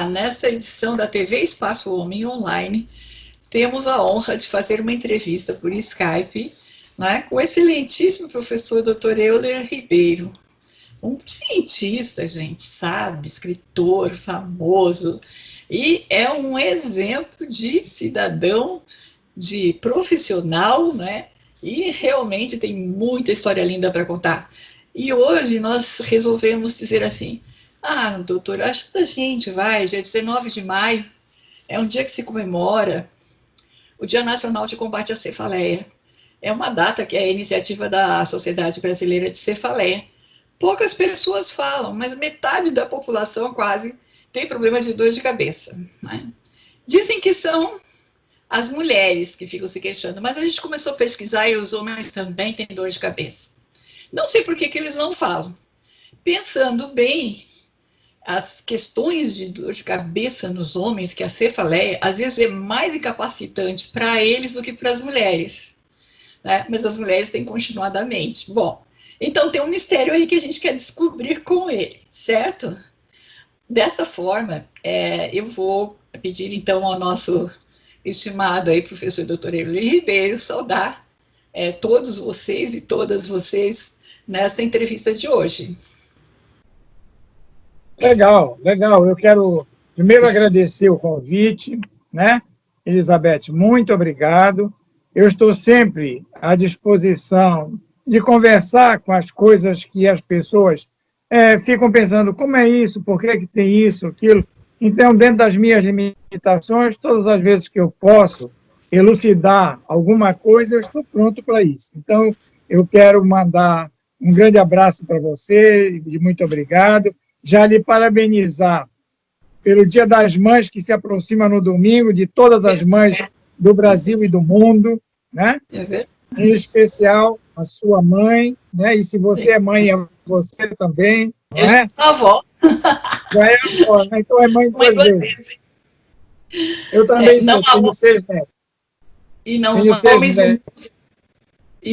nesta edição da TV Espaço Homem Online, temos a honra de fazer uma entrevista por Skype, né, com o excelentíssimo professor Dr. Euler Ribeiro, um cientista, gente, sabe, escritor famoso, e é um exemplo de cidadão, de profissional, né, e realmente tem muita história linda para contar. E hoje nós resolvemos dizer assim, doutor, acho que a gente vai, dia 19 de maio, é um dia que se comemora o Dia Nacional de Combate à Cefaleia. É uma data que é a iniciativa da Sociedade Brasileira de Cefaleia. Poucas pessoas falam, mas metade da população quase tem problema de dor de cabeça, né? Dizem que são as mulheres que ficam se queixando, mas a gente começou a pesquisar e os homens também têm dor de cabeça. Não sei por que eles não falam. Pensando bem, as questões de dor de cabeça nos homens, que a cefaleia, às vezes é mais incapacitante para eles do que para as mulheres, né? Mas as mulheres têm continuadamente. Bom, então tem um mistério aí que a gente quer descobrir com ele, certo? Dessa forma, eu vou pedir então ao nosso estimado aí, professor Dr. Euler Ribeiro, saudar todos vocês e todas vocês nessa entrevista de hoje. Legal, legal. Eu quero primeiro agradecer o convite, né? Elizabeth, muito obrigado. Eu estou sempre à disposição de conversar com as coisas que as pessoas ficam pensando, como é isso, por que tem isso, aquilo. Então, dentro das minhas limitações, todas as vezes que eu posso elucidar alguma coisa, eu estou pronto para isso. Então, eu quero mandar um grande abraço para você, e muito obrigado. Já lhe parabenizar pelo Dia das Mães, que se aproxima no domingo, de todas as mães do Brasil e do mundo, né? Em especial a sua mãe, né? E se você é mãe, é você também, não é? Eu sou avó. Já é avó, né? Então é mãe duas vezes. Eu também tenho 6 netos. E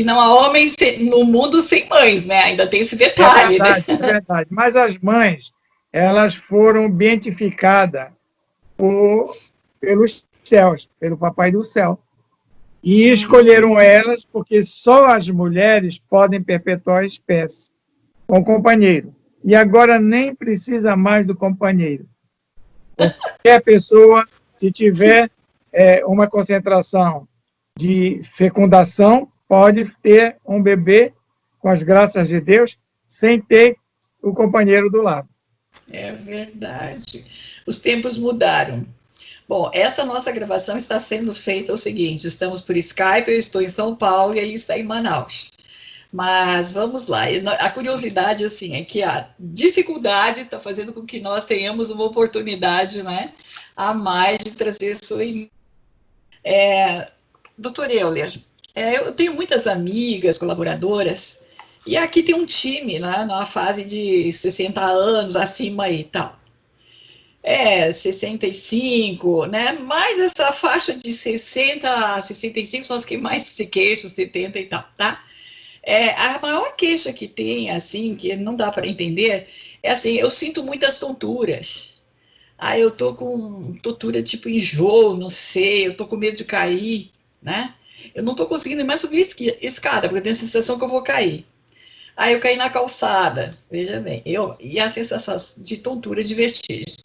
não há homens no mundo sem mães, né? Ainda tem esse detalhe, né? É verdade. Mas as mães, elas foram beatificadas pelos céus, pelo Papai do Céu. E escolheram elas porque só as mulheres podem perpetuar a espécie com o companheiro. E agora nem precisa mais do companheiro. Qualquer pessoa, se tiver uma concentração de fecundação, pode ter um bebê, com as graças de Deus, sem ter o companheiro do lado. É verdade. Os tempos mudaram. Bom, essa nossa gravação está sendo feita o seguinte, estamos por Skype, eu estou em São Paulo e ele está em Manaus. Mas vamos lá, a curiosidade assim, é que a dificuldade está fazendo com que nós tenhamos uma oportunidade, né, a mais de trazer sua... Doutor Euler, eu tenho muitas amigas, colaboradoras, e aqui tem um time, né, na fase de 60 anos, acima e tal. 65, né? Mas essa faixa de 60 a 65 são as que mais se queixam, 70 e tal, tá? A maior queixa que tem, assim, que não dá para entender, é assim, eu sinto muitas tonturas. Eu tô com tontura tipo enjoo, não sei, eu tô com medo de cair, né? Eu não tô conseguindo mais subir escada, porque eu tenho a sensação que eu vou cair. Eu caí na calçada, veja bem, e a sensação de tontura, de vertigem.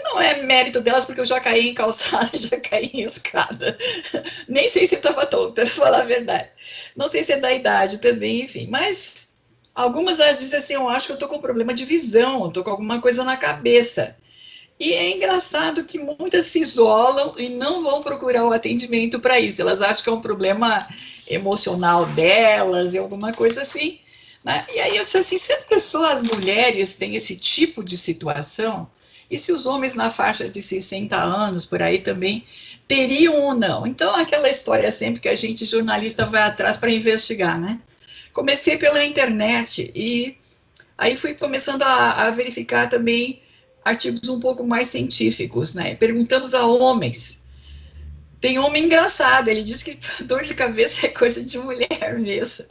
Não é mérito delas, porque eu já caí em calçada, já caí em escada. Nem sei se eu estava tonta, para falar a verdade. Não sei se é da idade também, enfim. Mas algumas dizem assim, eu acho que eu estou com problema de visão, estou com alguma coisa na cabeça. E é engraçado que muitas se isolam e não vão procurar o atendimento para isso. Elas acham que é um problema emocional delas, e alguma coisa assim, né? E aí eu disse assim, se as mulheres têm esse tipo de situação, e se os homens na faixa de 60 anos, por aí também, teriam ou não? Então, aquela história sempre que a gente, jornalista, vai atrás para investigar, né? Comecei pela internet e aí fui começando a verificar também artigos um pouco mais científicos, né? Perguntamos a homens Tem homem engraçado, ele diz que dor de cabeça é coisa de mulher mesmo,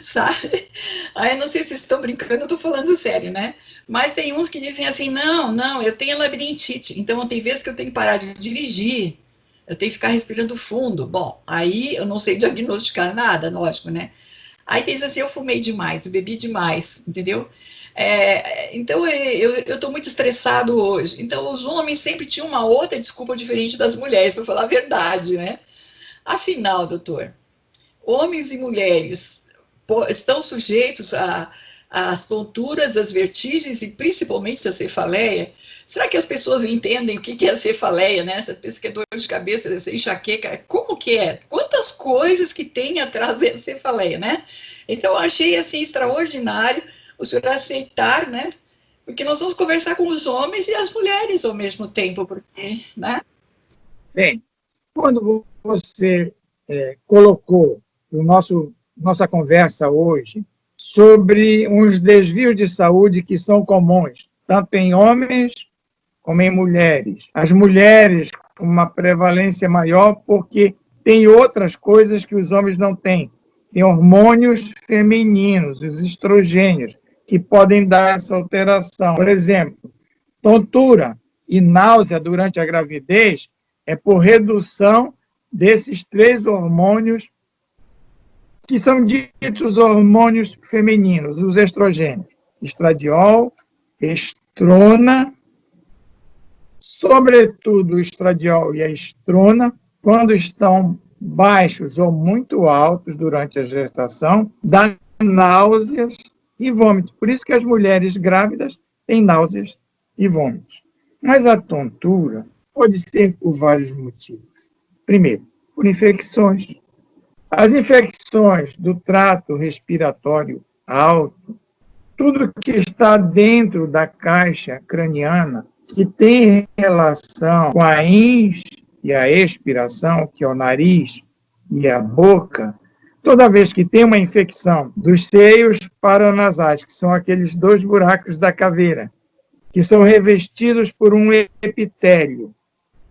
sabe? Aí eu não sei se vocês estão brincando, eu tô falando sério, né? Mas tem uns que dizem assim, não, eu tenho labirintite, então tem vezes que eu tenho que parar de dirigir, eu tenho que ficar respirando fundo. Bom, aí eu não sei diagnosticar nada, lógico, né? Aí tem assim, eu fumei demais, eu bebi demais, entendeu? Então eu estou muito estressado hoje. Então os homens sempre tinham uma outra desculpa diferente das mulheres, para falar a verdade, né? Afinal, doutor, homens e mulheres estão sujeitos às tonturas, às vertigens e principalmente à cefaleia? Será que as pessoas entendem o que é a cefaleia, né? Essa pensa que é dor de cabeça, essa enxaqueca, como que é? Quantas coisas que tem atrás da cefaleia, né? Então, eu achei, assim, extraordinário o senhor aceitar, né? Porque nós vamos conversar com os homens e as mulheres ao mesmo tempo, porque, né? Bem, quando você colocou nossa conversa hoje sobre uns desvios de saúde que são comuns, tanto em homens como em mulheres. As mulheres com uma prevalência maior porque tem outras coisas que os homens não têm. Tem hormônios femininos, os estrogênios, que podem dar essa alteração. Por exemplo, tontura e náusea durante a gravidez é por redução desses 3 hormônios que são ditos hormônios femininos, os estrogênios, estradiol, estrona, sobretudo o estradiol e a estrona, quando estão baixos ou muito altos durante a gestação, dá náuseas e vômitos. Por isso que as mulheres grávidas têm náuseas e vômitos. Mas a tontura pode ser por vários motivos. Primeiro, por infecções. As infecções do trato respiratório alto, tudo que está dentro da caixa craniana, que tem relação com a ins e a expiração, que é o nariz e a boca, toda vez que tem uma infecção dos seios paranasais, que são aqueles 2 buracos da caveira, que são revestidos por um epitélio,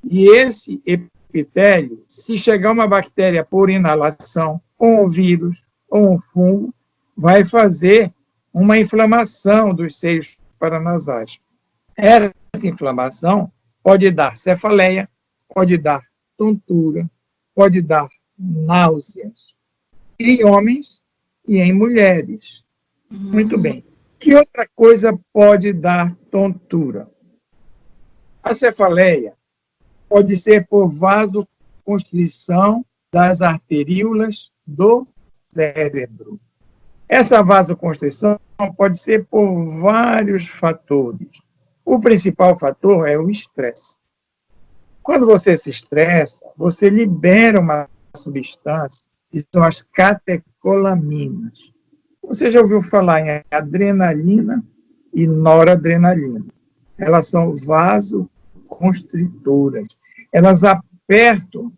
e esse epitélio, se chegar uma bactéria por inalação, ou um vírus, ou um fungo, vai fazer uma inflamação dos seios paranasais. Essa inflamação pode dar cefaleia, pode dar tontura, pode dar náuseas, em homens e em mulheres. Muito bem. Que outra coisa pode dar tontura? A cefaleia pode ser por vasoconstrição das arteríolas do cérebro. Essa vasoconstrição pode ser por vários fatores. O principal fator é o estresse. Quando você se estressa, você libera uma substância, que são as catecolaminas. Você já ouviu falar em adrenalina e noradrenalina? Elas são vasoconstritoras. Elas apertam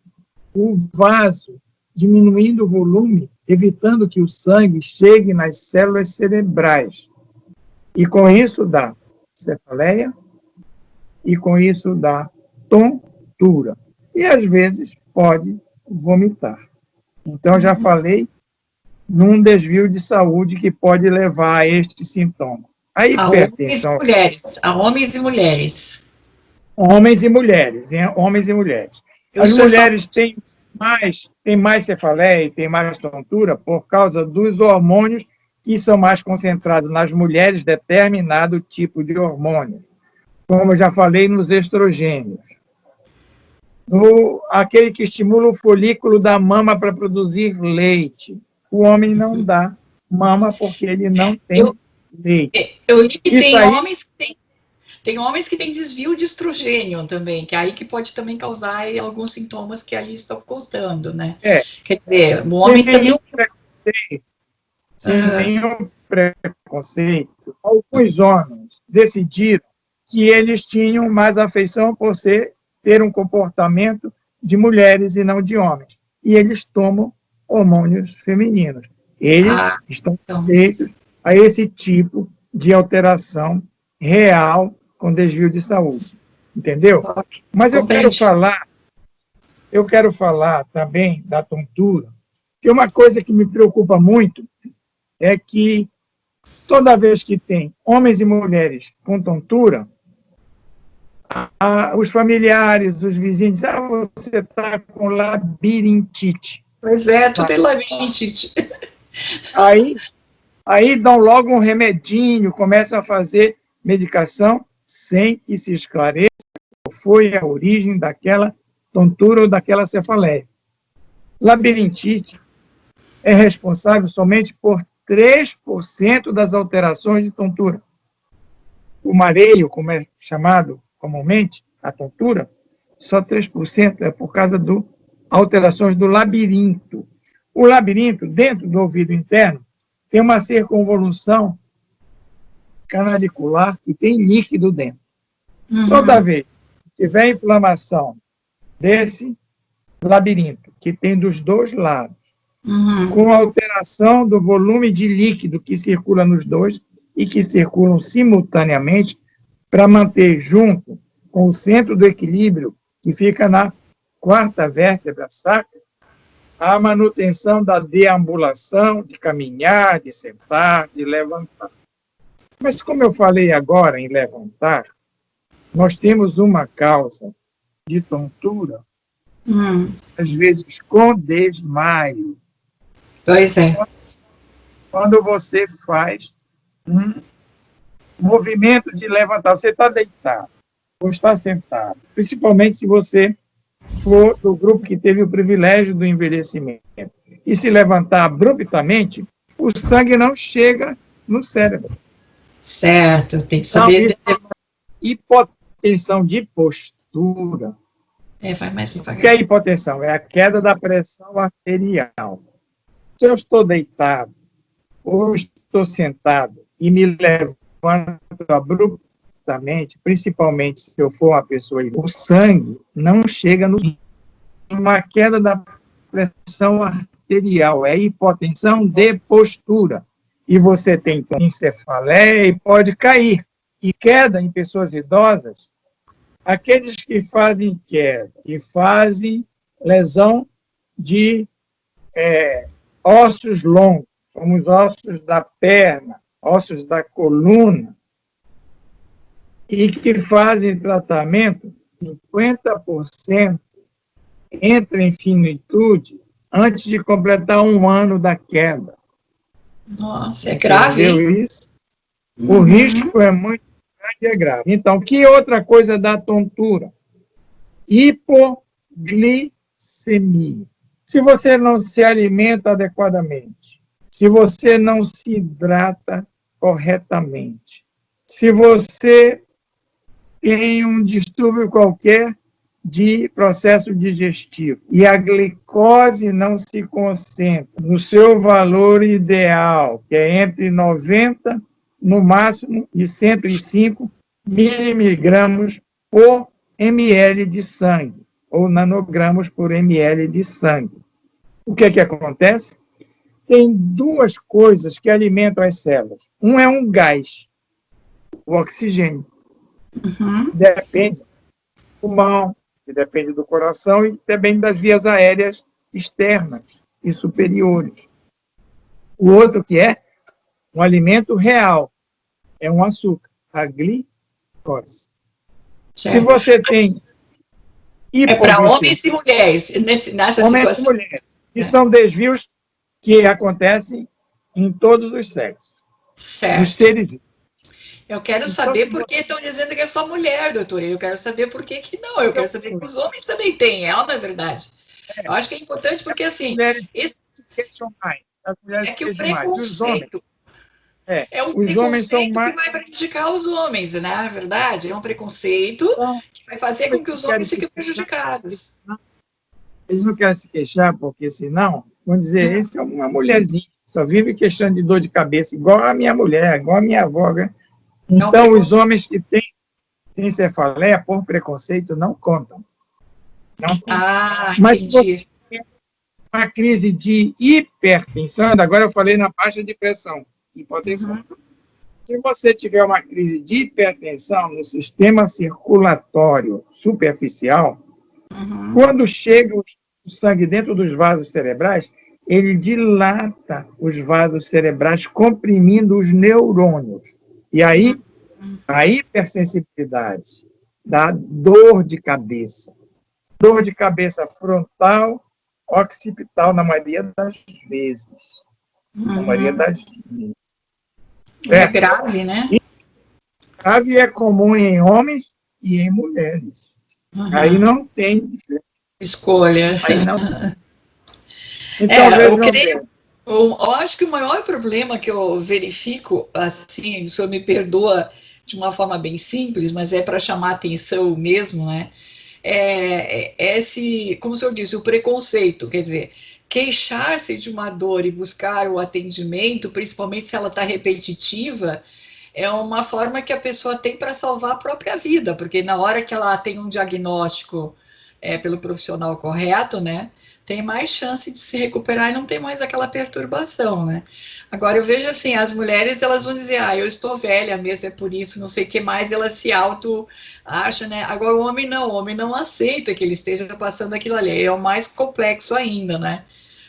o vaso, diminuindo o volume, evitando que o sangue chegue nas células cerebrais. E com isso dá cefaleia e com isso dá tontura. E às vezes pode vomitar. Então já falei num desvio de saúde que pode levar a este sintoma. A hipertensão. A homens e mulheres. Homens e mulheres. Homens e mulheres. As mulheres têm mais cefaleia e têm mais tontura por causa dos hormônios que são mais concentrados nas mulheres, determinado tipo de hormônio. Como eu já falei, nos estrogênios. Aquele que estimula o folículo da mama para produzir leite. O homem não dá mama porque ele não tem leite. Eu li que tem homens que têm desvio de estrogênio também, que é aí que pode também causar alguns sintomas que ali estão constando, né? Quer dizer, o homem também... Sem nenhum preconceito, alguns homens decidiram que eles tinham mais afeição por ter um comportamento de mulheres e não de homens. E eles tomam hormônios femininos. Eles estão sujeitos a esse tipo de alteração real com desvio de saúde. Entendeu? Mas eu eu quero falar também da tontura, que uma coisa que me preocupa muito é que toda vez que tem homens e mulheres com tontura, os familiares, os vizinhos, você está com labirintite. Pois é, tu tem labirintite. Aí, aí dão logo um remedinho, começam a fazer medicação sem que se esclareça qual foi a origem daquela tontura ou daquela cefaleia. Labirintite é responsável somente por 3% das alterações de tontura. O mareio, como é chamado comumente, a tontura, só 3% é por causa de alterações do labirinto. O labirinto, dentro do ouvido interno, tem uma circunvolução canalicular que tem líquido dentro. Toda vez que tiver inflamação desse labirinto, que tem dos dois lados, com alteração do volume de líquido que circula nos dois e que circulam simultaneamente para manter junto com o centro do equilíbrio, que fica na quarta vértebra sacra, a manutenção da deambulação, de caminhar, de sentar, de levantar. Mas como eu falei agora em levantar, nós temos uma causa de tontura, às vezes com desmaio. Pois é. Quando você faz um movimento de levantar, você está deitado ou está sentado, principalmente se você for do grupo que teve o privilégio do envelhecimento, e se levantar abruptamente, o sangue não chega no cérebro. Certo, tem que saber. Então, hipotensão de postura. Vai mais devagar. O que é hipotensão? É a queda da pressão arterial. Se eu estou deitado ou estou sentado e me levanto abruptamente, principalmente se eu for uma pessoa, o sangue não chega no uma queda da pressão arterial, é hipotensão de postura. E você tem encefaleia e pode cair. E queda em pessoas idosas, aqueles que fazem queda, que fazem lesão de ossos longos, como os ossos da perna, ossos da coluna, e que fazem tratamento, 50% entra em finitude antes de completar 1 ano da queda. Nossa, é grave. Entendeu isso? O risco é muito grande e é grave. Então, que outra coisa dá tontura? Hipoglicemia. Se você não se alimenta adequadamente, se você não se hidrata corretamente, se você tem um distúrbio qualquer de processo digestivo e a glicose não se concentra no seu valor ideal, que é entre 90, no máximo, e 105 miligramas por ml de sangue, ou nanogramas por ml de sangue. O que acontece? Tem 2 coisas que alimentam as células. Um é um gás, o oxigênio. Depende do pulmão, que depende do coração e também das vias aéreas externas e superiores. O outro que é um alimento real, é um açúcar, a glicose. Certo. Se você tem para homens e mulheres, nessa homens situação. E mulheres, que são desvios que acontecem em todos os sexos. Certo. Nos seres vivos. Eu quero saber por que estão dizendo que é só mulher, doutor. Eu quero saber por que não. Eu quero saber que os homens também têm, na verdade. Eu acho que é importante porque, assim... As mulheres queixam mais. As mulheres que o preconceito... É um os homens são preconceito mais... que vai prejudicar os homens, né? Na verdade, é um preconceito que vai fazer com que os homens fiquem prejudicados. Eles não querem se queixar, porque senão, vão dizer, esse é uma mulherzinha, só vive queixando de dor de cabeça, igual a minha mulher, igual a minha avó. Né? Então, os homens que têm cefaleia, por preconceito, não contam. Não contam. Mas se você tem uma crise de hipertensão, agora eu falei na baixa de pressão, hipotensão. Se você tiver uma crise de hipertensão no sistema circulatório superficial, Quando chega o sangue dentro dos vasos cerebrais, ele dilata os vasos cerebrais, comprimindo os neurônios. E aí, a hipersensibilidade dá dor de cabeça. Dor de cabeça frontal, occipital, na maioria das vezes. Na maioria das vezes. É grave, né? E grave é comum em homens e em mulheres. Aí não tem escolha. Aí não. Então, eu vejam creio, bem. eu acho que o maior problema que eu verifico, assim, o senhor me perdoa de uma forma bem simples, mas é para chamar atenção mesmo, né? Esse, como o senhor disse, o preconceito, quer dizer, queixar-se de uma dor e buscar o atendimento, principalmente se ela está repetitiva, é uma forma que a pessoa tem para salvar a própria vida, porque na hora que ela tem um diagnóstico pelo profissional correto, né, tem mais chance de se recuperar e não tem mais aquela perturbação, né? Agora eu vejo assim, as mulheres elas vão dizer, eu estou velha mesmo, é por isso, não sei o que mais, elas se auto acham, né? Agora o homem não aceita que ele esteja passando aquilo ali, é o mais complexo ainda, né?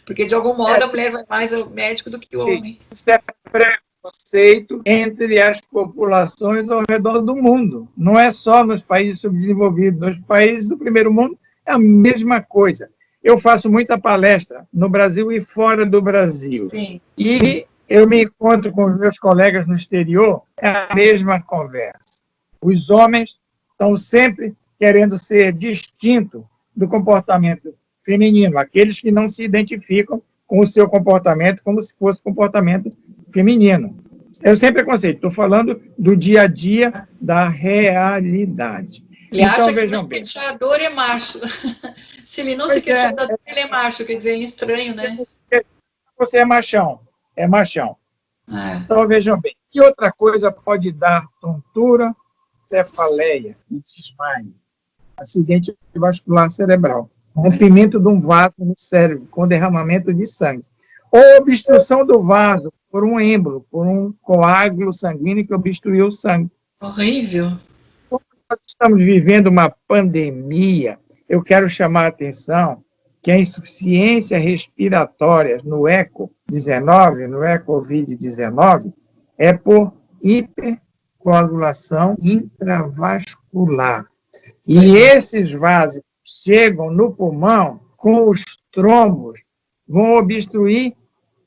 Porque de algum modo a mulher vai mais ao médico do que o homem. Isso é preconceito entre as populações ao redor do mundo. Não é só nos países subdesenvolvidos, nos países do primeiro mundo é a mesma coisa. Eu faço muita palestra no Brasil e fora do Brasil. Sim. E eu me encontro com os meus colegas no exterior, é a mesma conversa. Os homens estão sempre querendo ser distintos do comportamento feminino, aqueles que não se identificam com o seu comportamento como se fosse comportamento feminino. Eu sempre aconselho, estou falando do dia a dia, da realidade. Ele então, acha que vejam o bem. queixador é macho. Se ele não se queixar da dor, ele é macho, quer dizer, é estranho, né? Você é machão, é machão. Então, vejam bem. Que outra coisa pode dar tontura, cefaleia e desmaio? Acidente vascular cerebral. Rompimento de um vaso no cérebro, com derramamento de sangue. Ou obstrução do vaso por um êmbolo, por um coágulo sanguíneo que obstruiu o sangue. Horrível. Nós estamos vivendo uma pandemia. Eu quero chamar a atenção que a insuficiência respiratória no ECO-19, no ECOVID-19, é por hipercoagulação intravascular. E esses vasos chegam no pulmão com os trombos, vão obstruir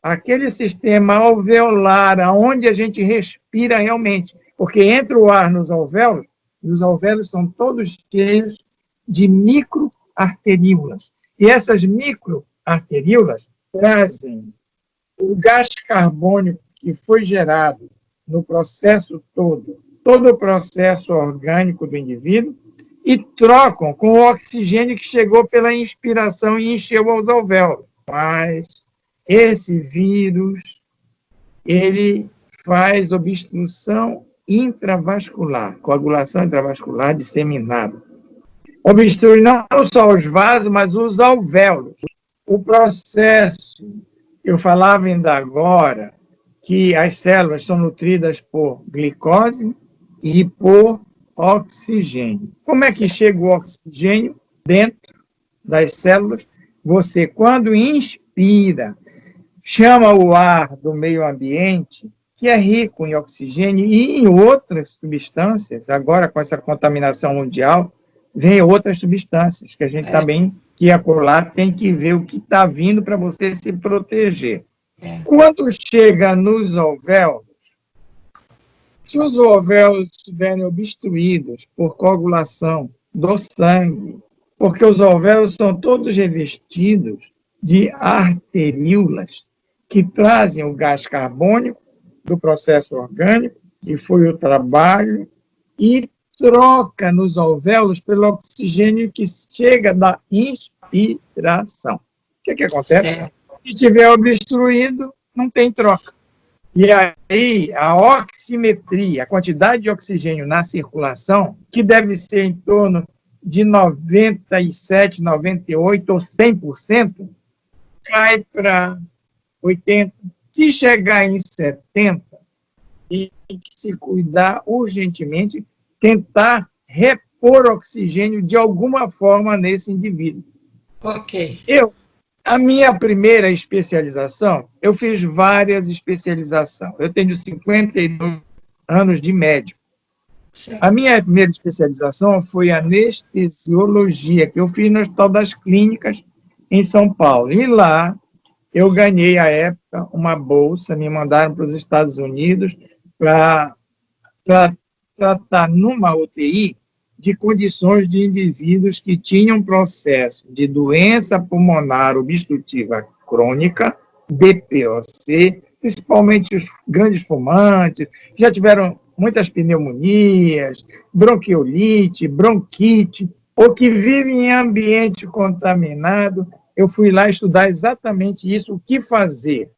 aquele sistema alveolar, onde a gente respira realmente, porque entra o ar nos alvéolos, e os alvéolos são todos cheios de microarteríolas. E essas microarteríolas trazem o gás carbônico que foi gerado no processo todo o processo orgânico do indivíduo, e trocam com o oxigênio que chegou pela inspiração e encheu os alvéolos. Mas esse vírus, ele faz obstrução intravascular, coagulação intravascular disseminada. Obstrui não só os vasos, mas os alvéolos. O processo, eu falava ainda agora, que as células são nutridas por glicose e por oxigênio. Como é que chega o oxigênio dentro das células? Você, quando inspira, chama o ar do meio ambiente, que é rico em oxigênio e em outras substâncias, agora com essa contaminação mundial, vem outras substâncias, que a gente também, que acolá, tem que ver o que está vindo para você se proteger. Quando chega nos alvéolos, se os alvéolos estiverem obstruídos por coagulação do sangue, porque os alvéolos são todos revestidos de arteríolas que trazem o gás carbônico do processo orgânico, que foi o trabalho, e troca nos alvéolos pelo oxigênio que chega da inspiração. O que acontece? Certo. Se estiver obstruído, não tem troca. E aí, a oximetria, a quantidade de oxigênio na circulação, que deve ser em torno de 97%, 98% ou 100%, cai para 80%. Se chegar em 70%, tem que se cuidar urgentemente, tentar pôr oxigênio de alguma forma nesse indivíduo. Ok. A minha primeira especialização, eu fiz várias especializações. Eu tenho 52 anos de médico. Certo. A minha primeira especialização foi anestesiologia, que eu fiz no Hospital das Clínicas, em São Paulo. E lá eu ganhei, à época, uma bolsa, me mandaram para os Estados Unidos para tratar numa UTI de condições de indivíduos que tinham processo de doença pulmonar obstrutiva crônica, DPOC, principalmente os grandes fumantes, já tiveram muitas pneumonias, bronquiolite, bronquite, ou que vivem em ambiente contaminado. Eu fui lá estudar exatamente isso, o que fazer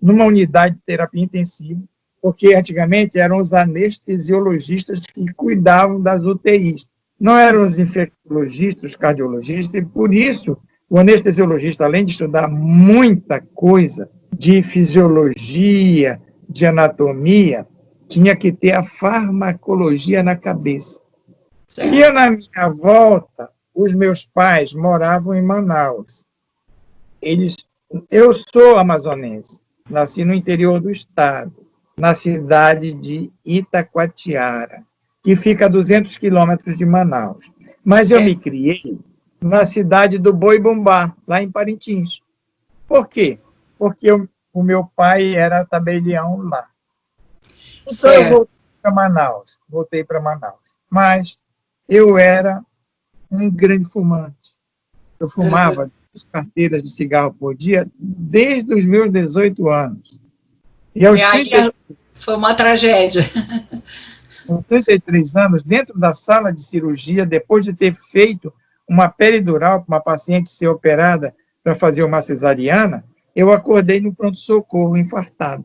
numa unidade de terapia intensiva, porque antigamente eram os anestesiologistas que cuidavam das UTIs, não eram os infectologistas, os cardiologistas, e por isso o anestesiologista, além de estudar muita coisa de fisiologia, de anatomia, tinha que ter a farmacologia na cabeça. Certo. E eu, na minha volta, os meus pais moravam em Manaus. Eu sou amazonense, nasci no interior do estado, na cidade de Itacoatiara, que fica a 200 quilômetros de Manaus. Mas eu me criei na cidade do Boi-Bumbá, lá em Parintins. Por quê? Porque o meu pai era tabelião lá. Então eu voltei para Manaus. Mas eu era um grande fumante. Eu fumava 2 carteiras de cigarro por dia desde os meus 18 anos. E aos 30, foi uma tragédia. aos 33 anos, dentro da sala de cirurgia, depois de ter feito uma peridural para uma paciente ser operada para fazer uma cesariana, eu acordei no pronto-socorro, infartado.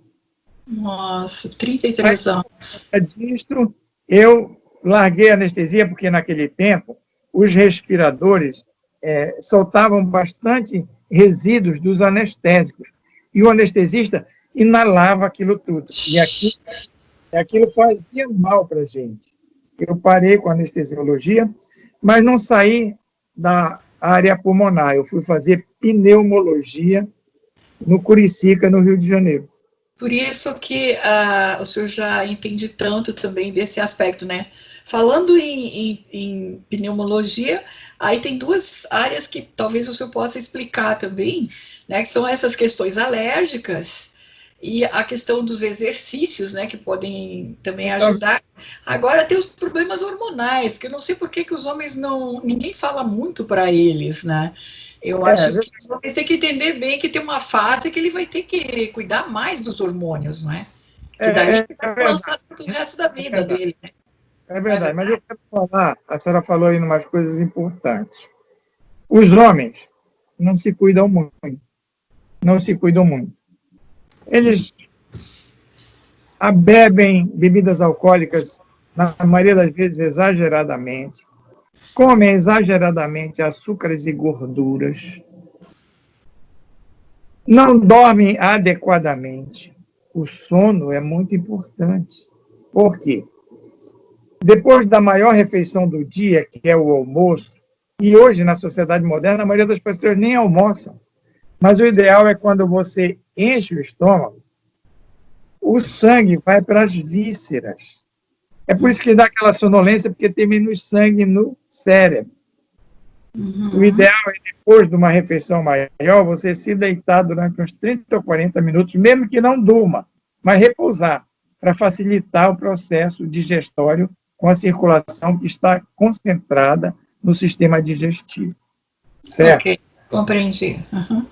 Nossa, 33 anos. Disso, eu larguei a anestesia, porque naquele tempo os respiradores soltavam bastante resíduos dos anestésicos. E o anestesista inalava aquilo tudo. E aquilo fazia mal para a gente. Eu parei com a anestesiologia, mas não saí da área pulmonar. Eu fui fazer pneumologia no Curicica, no Rio de Janeiro. Por isso que o senhor já entende tanto também desse aspecto, né? Falando em pneumologia, aí tem 2 áreas que talvez o senhor possa explicar também, né? Que são essas questões alérgicas e a questão dos exercícios, né? Que podem também ajudar. Agora tem os problemas hormonais, que eu não sei por que os homens ninguém fala muito para eles, né? Eu acho que os homens têm que entender bem que tem uma fase que ele vai ter que cuidar mais dos hormônios, não é? Que daí ele vai lançar o resto da vida dele. Né? É verdade, mas eu quero falar, a senhora falou aí umas coisas importantes. Os homens não se cuidam muito. Não se cuidam muito. Eles bebem bebidas alcoólicas, na maioria das vezes, exageradamente. Comem exageradamente açúcares e gorduras. Não dormem adequadamente. O sono é muito importante. Por quê? Depois da maior refeição do dia, que é o almoço, e hoje, na sociedade moderna, a maioria das pessoas nem almoçam. Mas o ideal é quando você enche o estômago, o sangue vai para as vísceras. É por isso que dá aquela sonolência, porque tem menos sangue no cérebro. Uhum. O ideal é, depois de uma refeição maior, você se deitar durante uns 30 ou 40 minutos, mesmo que não durma, mas repousar, para facilitar o processo digestório com a circulação que está concentrada no sistema digestivo. Certo? Ok, compreendi. Uhum.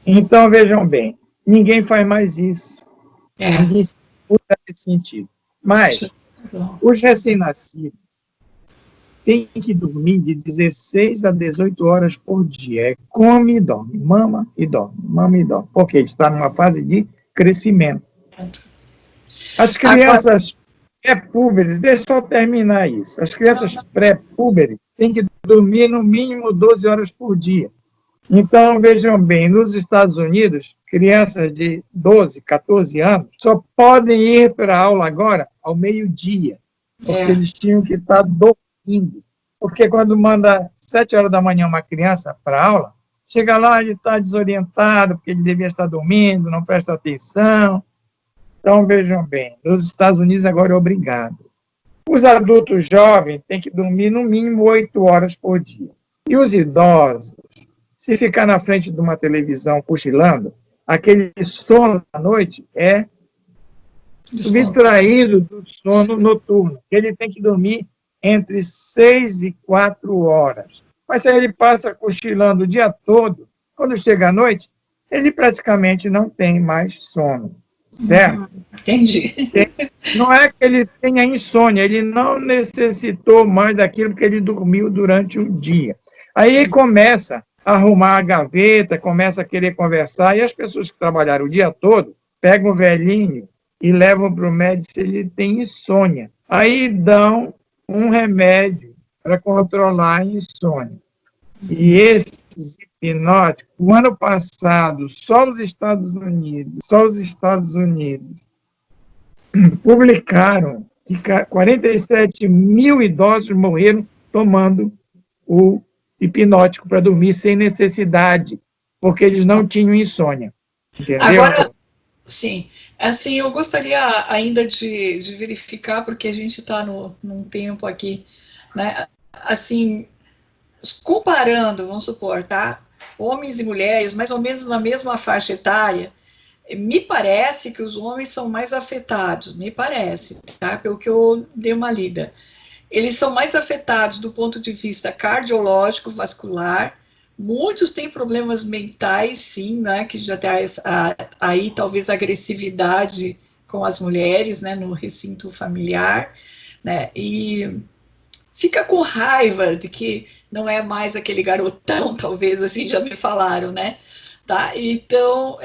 Então, vejam bem, ninguém faz mais isso. Ninguém se cuida nesse sentido. Mas os recém-nascidos têm que dormir de 16 a 18 horas por dia. Come e dorme, mama e dorme, mama e dorme. Porque está numa fase de crescimento. As crianças pré-púberes, deixa eu só terminar isso. As crianças pré-púberes têm que dormir no mínimo 12 horas por dia. Então, vejam bem, nos Estados Unidos, crianças de 12, 14 anos só podem ir para a aula agora ao meio-dia, porque eles tinham que estar dormindo. Porque quando manda 7 horas da manhã uma criança para a aula, chega lá, ele está desorientado, porque ele devia estar dormindo, não presta atenção. Então, vejam bem, nos Estados Unidos agora é obrigado. Os adultos jovens têm que dormir no mínimo 8 horas por dia. E os idosos, se ficar na frente de uma televisão cochilando, aquele sono à noite é subtraído do sono noturno. Ele tem que dormir entre 6 e 4 horas. Mas se ele passa cochilando o dia todo, quando chega à noite, ele praticamente não tem mais sono. Certo? Entendi. Não é que ele tenha insônia, ele não necessitou mais daquilo que ele dormiu durante o dia. Aí ele começa a arrumar a gaveta, começa a querer conversar, e as pessoas que trabalharam o dia todo pegam o velhinho e levam para o médico se ele tem insônia. Aí dão um remédio para controlar a insônia. E esses hipnóticos, o ano passado, só os Estados Unidos publicaram que 47 mil idosos morreram tomando o hipnótico para dormir sem necessidade, porque eles não tinham insônia. Entendeu? Agora, sim. Assim, eu gostaria ainda de verificar, porque a gente está num tempo aqui, né? Assim, comparando, vamos supor, tá? Homens e mulheres, mais ou menos na mesma faixa etária, me parece que os homens são mais afetados, me parece, tá? Pelo que eu dei uma lida. Eles são mais afetados do ponto de vista cardiológico, vascular. Muitos têm problemas mentais, sim, né? Que já traz aí talvez agressividade com as mulheres, né? No recinto familiar, né? E fica com raiva de que não é mais aquele garotão, talvez, assim, já me falaram, né? Tá? Então,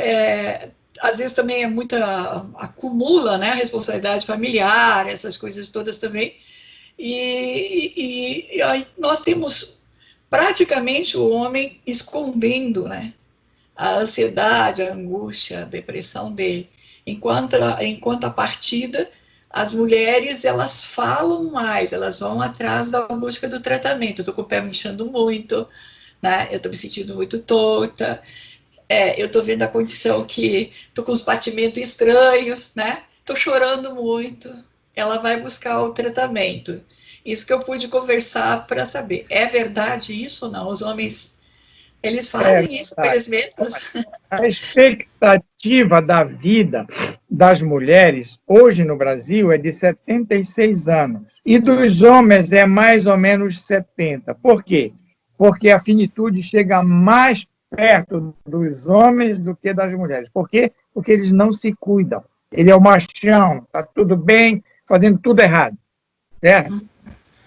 às vezes também é muita, acumula, né, a responsabilidade familiar, essas coisas todas também, e aí nós temos praticamente o homem escondendo, né, a ansiedade, a angústia, a depressão dele, enquanto a partida, as mulheres, elas falam mais, elas vão atrás da busca do tratamento. Eu estou com o pé me inchando muito, né? Eu estou me sentindo muito torta, eu estou vendo a condição que estou com os batimentos estranhos, né? Estou chorando muito. Ela vai buscar o tratamento. Isso que eu pude conversar para saber. É verdade isso ou não? Os homens, eles fazem isso com eles mesmos? A expectativa da vida das mulheres hoje no Brasil é de 76 anos. E dos homens é mais ou menos 70. Por quê? Porque a finitude chega mais perto dos homens do que das mulheres. Por quê? Porque eles não se cuidam. Ele é o machão, está tudo bem, fazendo tudo errado. Certo?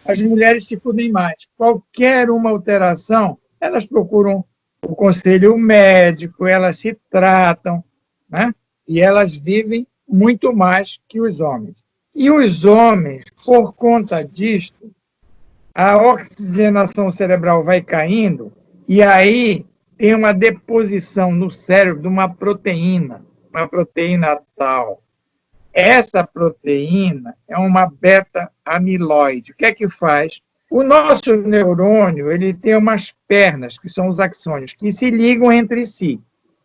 As mulheres se cuidam mais. Qualquer uma alteração, elas procuram o conselho médico, elas se tratam, né? E elas vivem muito mais que os homens. E os homens, por conta disto, a oxigenação cerebral vai caindo e aí tem uma deposição no cérebro de uma proteína tal. Essa proteína é uma beta-amiloide. O que é que faz? O nosso neurônio, ele tem umas pernas, que são os axônios, que se ligam entre si.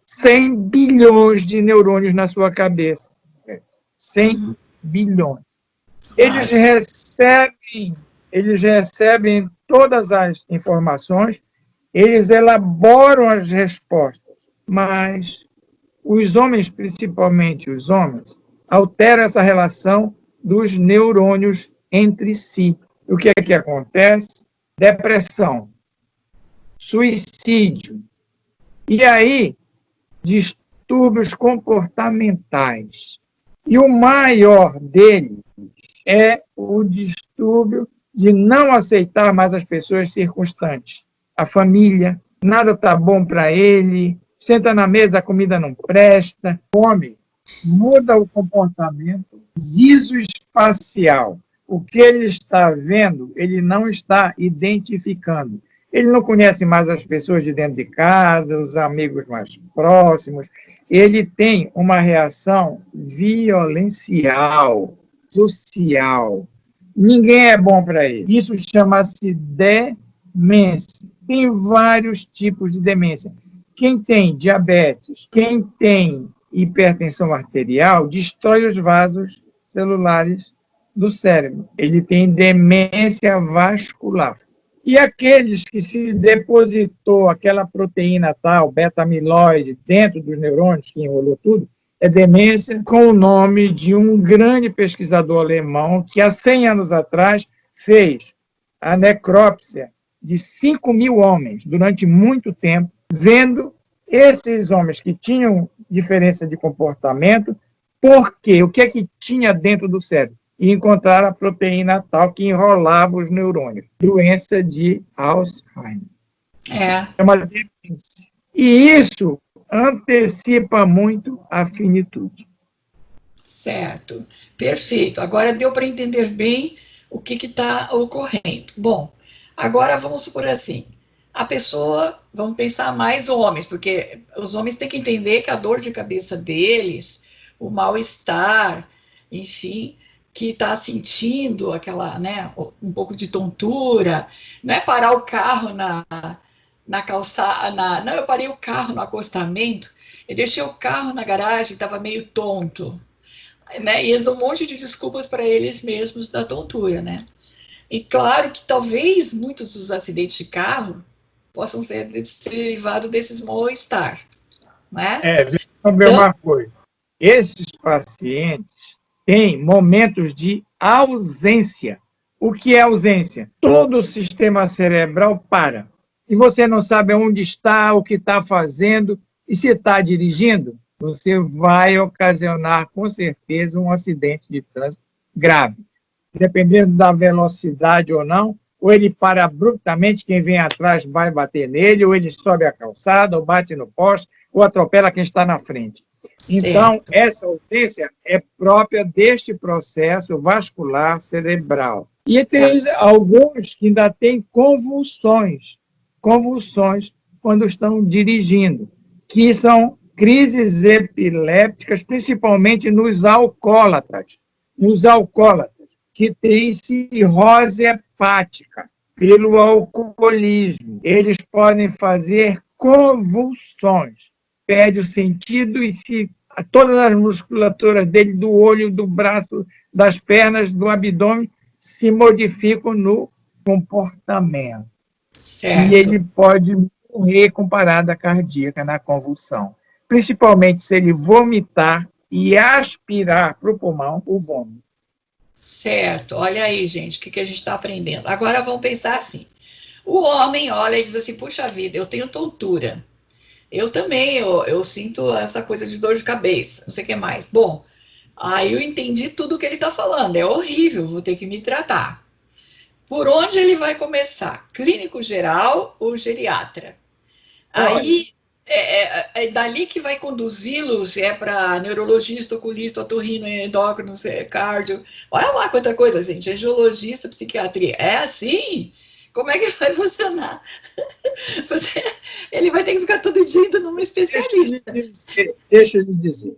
100 bilhões de neurônios na sua cabeça. 100 bilhões. Eles recebem todas as informações, eles elaboram as respostas, mas os homens, principalmente os homens, alteram essa relação dos neurônios entre si. O que é que acontece? Depressão, suicídio, e aí distúrbios comportamentais. E o maior deles é o distúrbio de não aceitar mais as pessoas circunstantes. A família, nada está bom para ele, senta na mesa, a comida não presta, come, muda o comportamento visoespacial. O que ele está vendo, ele não está identificando. Ele não conhece mais as pessoas de dentro de casa, os amigos mais próximos. Ele tem uma reação violência social. ninguém é bom para ele. Isso chama-se demência. Tem vários tipos de demência. Quem tem diabetes, quem tem hipertensão arterial, destrói os vasos celulares do cérebro. Ele tem demência vascular. E aqueles que se depositou aquela proteína tal, beta-amiloide, dentro dos neurônios, que enrolou tudo, é demência com o nome de um grande pesquisador alemão que, há 100 anos atrás, fez a necrópsia de 5.000 homens durante muito tempo, vendo esses homens que tinham diferença de comportamento, porque o que é que tinha dentro do cérebro? E encontraram a proteína tal que enrolava os neurônios. Doença de Alzheimer. É uma demência. E isso antecipa muito a finitude. Certo, perfeito. Agora deu para entender bem o que está ocorrendo. Bom, agora vamos supor assim, a pessoa, vamos pensar mais homens, porque os homens têm que entender que a dor de cabeça deles, o mal-estar, enfim, que está sentindo aquela, né, um pouco de tontura, não é parar o carro na calçada, não, eu parei o carro no acostamento, eu deixei o carro na garagem, estava meio tonto, né, e eles dão um monte de desculpas para eles mesmos da tontura, né, e claro que talvez muitos dos acidentes de carro possam ser derivados desses mal-estar, né? Vamos ver uma coisa. Esses pacientes têm momentos de ausência. O que é ausência? Todo o sistema cerebral para. E você não sabe onde está, o que está fazendo, e se está dirigindo, você vai ocasionar, com certeza, um acidente de trânsito grave. Dependendo da velocidade ou não, ou ele para abruptamente, quem vem atrás vai bater nele, ou ele sobe a calçada, ou bate no poste, ou atropela quem está na frente. Então, essa ausência é própria deste processo vascular cerebral. E tem alguns que ainda têm convulsões quando estão dirigindo, que são crises epilépticas, principalmente nos alcoólatras. Que têm cirrose hepática pelo alcoolismo. Eles podem fazer convulsões, perde o sentido e todas as musculaturas dele, do olho, do braço, das pernas, do abdômen, se modificam no comportamento. Certo. E ele pode morrer com parada cardíaca na convulsão, principalmente se ele vomitar e aspirar para o pulmão o vômito. Certo, olha aí, gente, o que a gente está aprendendo. Agora vamos pensar assim: o homem olha e diz assim, puxa vida, eu tenho tontura. Eu também, eu sinto essa coisa de dor de cabeça, não sei o que mais. Bom, aí eu entendi tudo que ele está falando, é horrível, vou ter que me tratar. Por onde ele vai começar? Clínico geral ou geriatra? Aí é dali que vai conduzi-los, é para neurologista, oculista, otorrino, endócrino, cardio. Olha lá quanta coisa, gente. Angiologista, psiquiatria. É assim? Como é que vai funcionar? Ele vai ter que ficar todo dia indo numa especialista. Deixa eu lhe dizer.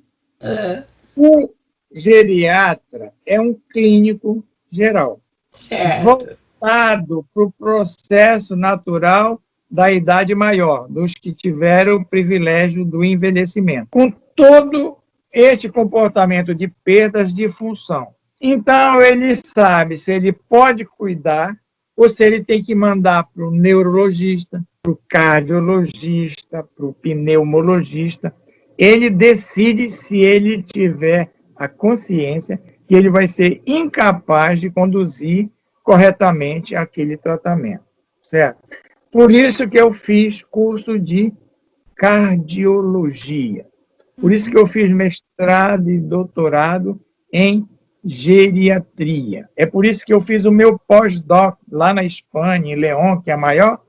O geriatra é um clínico geral. Certo. Voltado para o processo natural da idade maior, dos que tiveram o privilégio do envelhecimento, com todo este comportamento de perdas de função. Então, ele sabe se ele pode cuidar ou se ele tem que mandar para o neurologista, para o cardiologista, para o pneumologista. Ele decide se ele tiver a consciência que ele vai ser incapaz de conduzir corretamente aquele tratamento, certo? Por isso que eu fiz curso de cardiologia. Por isso que eu fiz mestrado e doutorado em geriatria. É por isso que eu fiz o meu pós-doc lá na Espanha, em León, que é a maior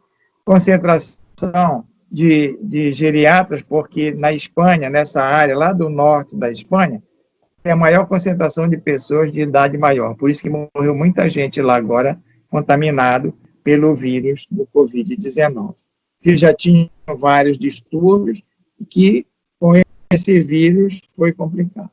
concentração de geriatras, porque na Espanha, nessa área lá do norte da Espanha, é a maior concentração de pessoas de idade maior. Por isso que morreu muita gente lá agora contaminado pelo vírus do Covid-19, que já tinham vários distúrbios, que com esse vírus foi complicado.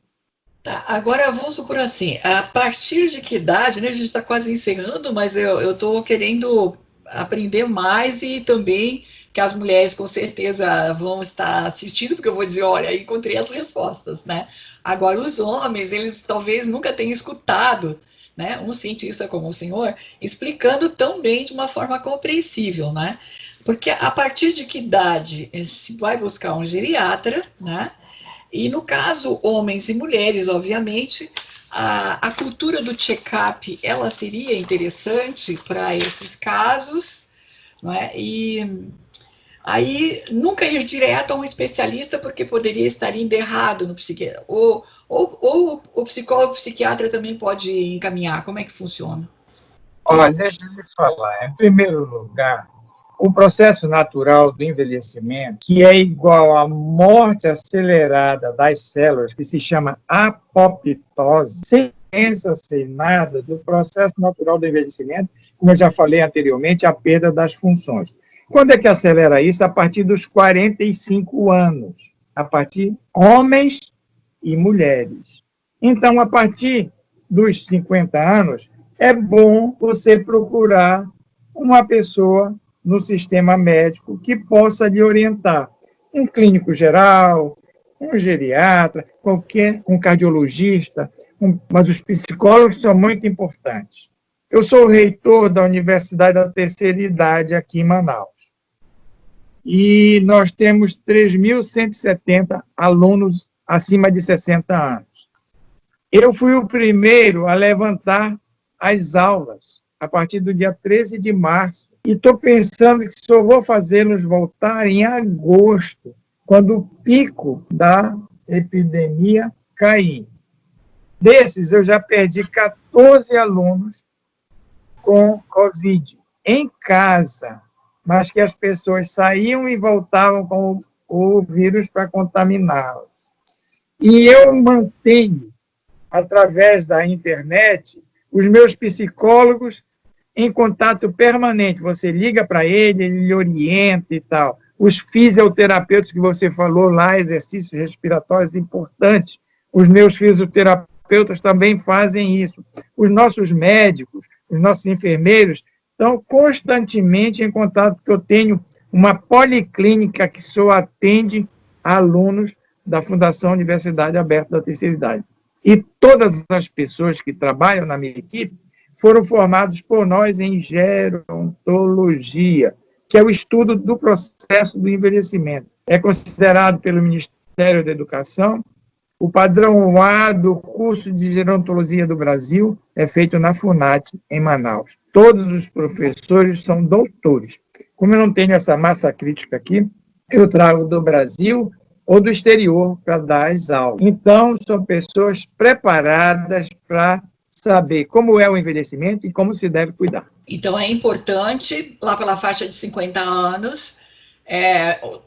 Tá, agora vamos supor assim, a partir de que idade, né? A gente está quase encerrando, mas eu estou querendo aprender mais e também que as mulheres com certeza vão estar assistindo, porque eu vou dizer, olha, encontrei as respostas, né? Agora, os homens, eles talvez nunca tenham escutado, né? Um cientista como o senhor explicando tão bem de uma forma compreensível, né? Porque a partir de que idade se vai buscar um geriatra, né? E no caso, homens e mulheres, obviamente, a cultura do check-up, ela seria interessante para esses casos, não é? E aí nunca ir direto a um especialista porque poderia estar indo errado no psiquiatra. Ou o psicólogo, o psiquiatra também pode encaminhar. Como é que funciona? Olha, deixa eu lhe falar. Em primeiro lugar, o processo natural do envelhecimento, que é igual à morte acelerada das células, que se chama apoptose, sem doença, sem nada, do processo natural do envelhecimento, como eu já falei anteriormente, a perda das funções. Quando é que acelera isso? A partir dos 45 anos, a partir homens e mulheres. Então, a partir dos 50 anos, é bom você procurar uma pessoa no sistema médico que possa lhe orientar. Um clínico geral, um geriatra, qualquer, um cardiologista, mas os psicólogos são muito importantes. Eu sou o reitor da Universidade da Terceira Idade aqui em Manaus. E nós temos 3.170 alunos acima de 60 anos. Eu fui o primeiro a levantar as aulas a partir do dia 13 de março. E estou pensando que só vou fazê-los voltar em agosto, quando o pico da epidemia cair. Desses, eu já perdi 14 alunos com Covid em casa, mas que as pessoas saíam e voltavam com o vírus para contaminá-los. E eu mantenho, através da internet, os meus psicólogos em contato permanente. Você liga para ele, ele lhe orienta e tal. Os fisioterapeutas que você falou lá, exercícios respiratórios importantes, os meus fisioterapeutas também fazem isso. Os nossos médicos, os nossos enfermeiros estão constantemente em contato, porque eu tenho uma policlínica que só atende alunos da Fundação Universidade Aberta da Terceira Idade. E todas as pessoas que trabalham na minha equipe foram formados por nós em gerontologia, que é o estudo do processo do envelhecimento. É considerado pelo Ministério da Educação o padrão A do curso de gerontologia do Brasil, é feito na FUNAT, em Manaus. Todos os professores são doutores. Como eu não tenho essa massa crítica aqui, eu trago do Brasil ou do exterior para dar as aulas. Então, são pessoas preparadas para saber como é o envelhecimento e como se deve cuidar. Então, é importante, lá pela faixa de 50 anos,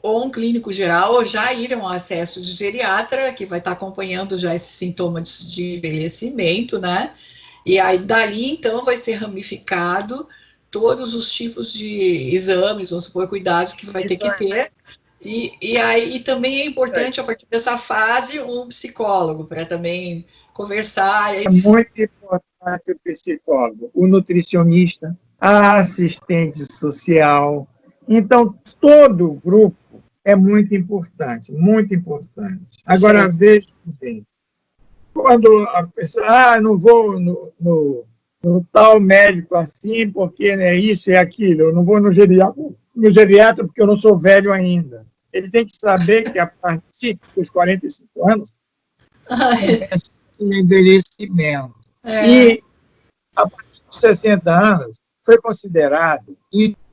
ou um clínico geral, ou já ir a um acesso de geriatra, que vai estar acompanhando já esses sintomas de envelhecimento, né? E aí, dali, então, vai ser ramificado todos os tipos de exames, vamos supor, cuidados que vai ter que ter. E aí também é importante, a partir dessa fase, um psicólogo, para também conversar. É muito importante o psicólogo, o nutricionista, a assistente social. Então, todo o grupo é muito importante, muito importante. Agora, veja bem, quando a pessoa, não vou no tal médico assim, porque é isso e aquilo, eu não vou no geriatra porque eu não sou velho ainda. Ele tem que saber que a partir dos 45 anos, começa o envelhecimento. E a partir dos 60 anos, foi considerado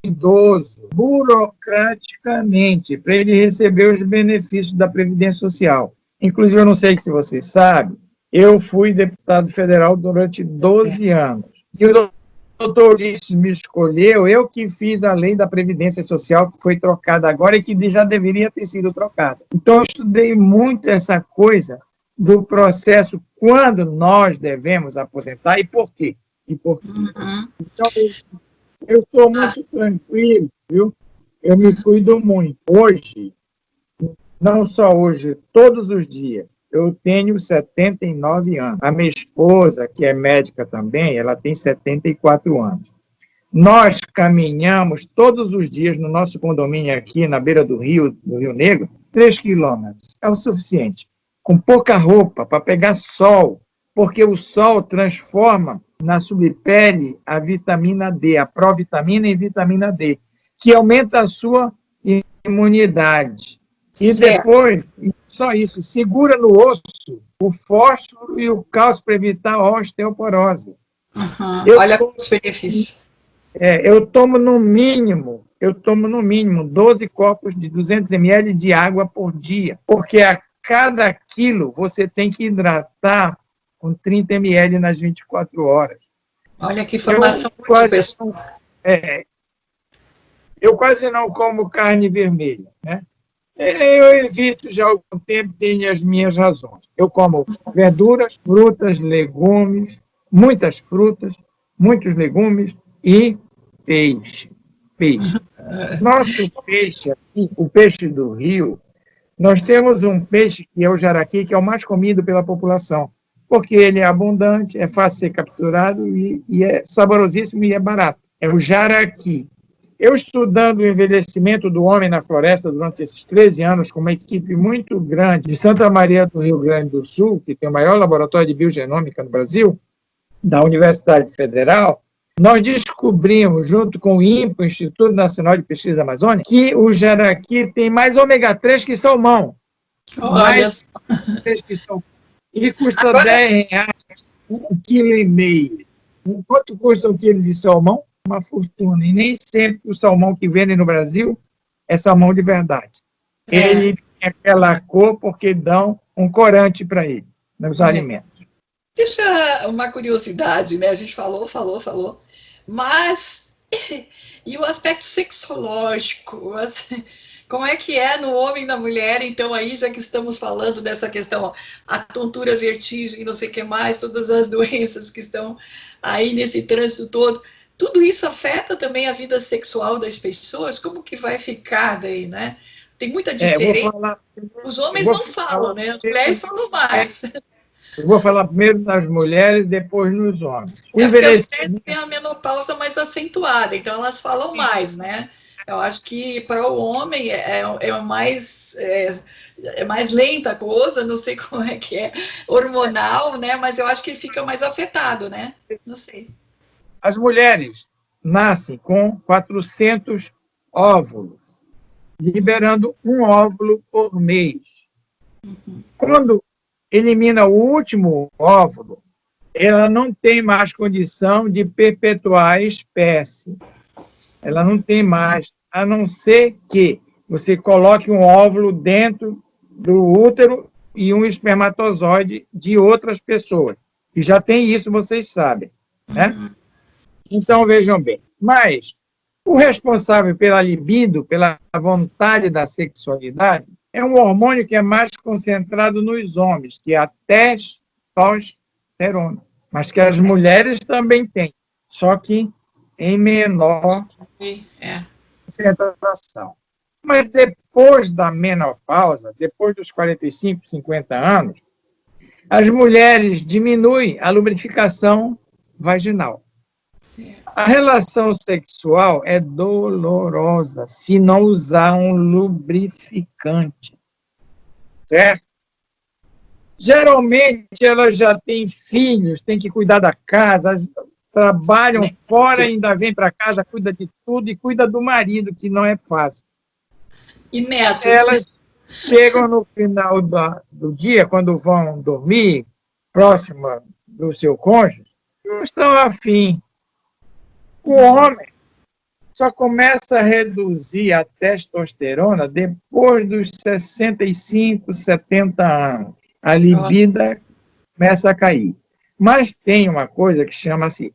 idoso burocraticamente para ele receber os benefícios da Previdência Social. Inclusive, eu não sei se você sabe, eu fui deputado federal durante 12 anos. E o doutor Ulisses me escolheu, eu que fiz a lei da Previdência Social, que foi trocada agora e que já deveria ter sido trocada. Então, eu estudei muito essa coisa do processo, quando nós devemos aposentar e por quê. Então, eu estou muito tranquilo, viu? Eu me cuido muito. Hoje, não só hoje, todos os dias, Eu tenho 79 anos. A minha esposa, que é médica também, ela tem 74 anos. Nós caminhamos todos os dias no nosso condomínio aqui na beira do Rio Negro, 3 quilômetros. É o suficiente. Com pouca roupa, para pegar sol, porque o sol transforma na subpele a vitamina D, a provitamina e vitamina D, que aumenta a sua imunidade. E depois, só isso, segura no osso o fósforo e o cálcio para evitar a osteoporose. Olha os benefícios. Eu tomo no mínimo 12 copos de 200 ml de água por dia, porque a cada quilo você tem que hidratar com 30 ml nas 24 horas. Olha que informação muito pessoal. Eu quase não como carne vermelha, né? Eu evito já há algum tempo, tenho as minhas razões. Eu como verduras, frutas, legumes, muitas frutas, muitos legumes e peixe. Nosso peixe aqui, o peixe do rio, nós temos um peixe que é o jaraqui, que é o mais comido pela população, porque ele é abundante, é fácil de ser capturado e é saborosíssimo e é barato. É o jaraqui. Eu, estudando o envelhecimento do homem na floresta durante esses 13 anos, com uma equipe muito grande de Santa Maria do Rio Grande do Sul, que tem o maior laboratório de biogenômica no Brasil, da Universidade Federal, nós descobrimos, junto com o INPA, o Instituto Nacional de Pesquisa da Amazônia, que o jaraqui tem mais ômega 3 que salmão. Mais ômega 3 que salmão. E custa agora... R$10, 1,5 kg. Quanto custa um quilo de salmão? Uma fortuna. E nem sempre o salmão que vendem no Brasil é salmão de verdade. Ele tem aquela cor porque dão um corante para ele, nos alimentos. Deixa uma curiosidade, né? A gente falou, mas e o aspecto sexológico? Como é que é no homem e na mulher? Então, aí, já que estamos falando dessa questão, a tontura, vertigem, não sei o que mais, todas as doenças que estão aí nesse trânsito todo, tudo isso afeta também a vida sexual das pessoas? Como que vai ficar daí, né? Tem muita diferença. Os homens não falam, né? As mulheres falam mais. Eu vou falar primeiro nas mulheres, depois nos homens. Porque as mulheres têm a menopausa mais acentuada, então elas falam mais, né? Eu acho que para o homem é mais lenta a coisa, não sei como é que é, hormonal, né? Mas eu acho que ele fica mais afetado, né? Não sei. As mulheres nascem com 400 óvulos, liberando um óvulo por mês. Quando elimina o último óvulo, ela não tem mais condição de perpetuar a espécie. Ela não tem mais, a não ser que você coloque um óvulo dentro do útero e um espermatozoide de outras pessoas. E já tem isso, vocês sabem, né? Então, vejam bem. Mas o responsável pela libido, pela vontade da sexualidade, é um hormônio que é mais concentrado nos homens, que é a testosterona, mas que as mulheres também têm, só que em menor concentração. Mas depois da menopausa, depois dos 45, 50 anos, as mulheres diminuem a lubrificação vaginal. A relação sexual é dolorosa se não usar um lubrificante, certo? Geralmente, elas já têm filhos, têm que cuidar da casa, trabalham fora, ainda vêm para casa, cuida de tudo e cuida do marido, que não é fácil. E netos? Elas chegam no final do dia, quando vão dormir, próxima do seu cônjuge, não estão afim. O homem só começa a reduzir a testosterona depois dos 65, 70 anos. A libido começa a cair. Mas tem uma coisa que chama-se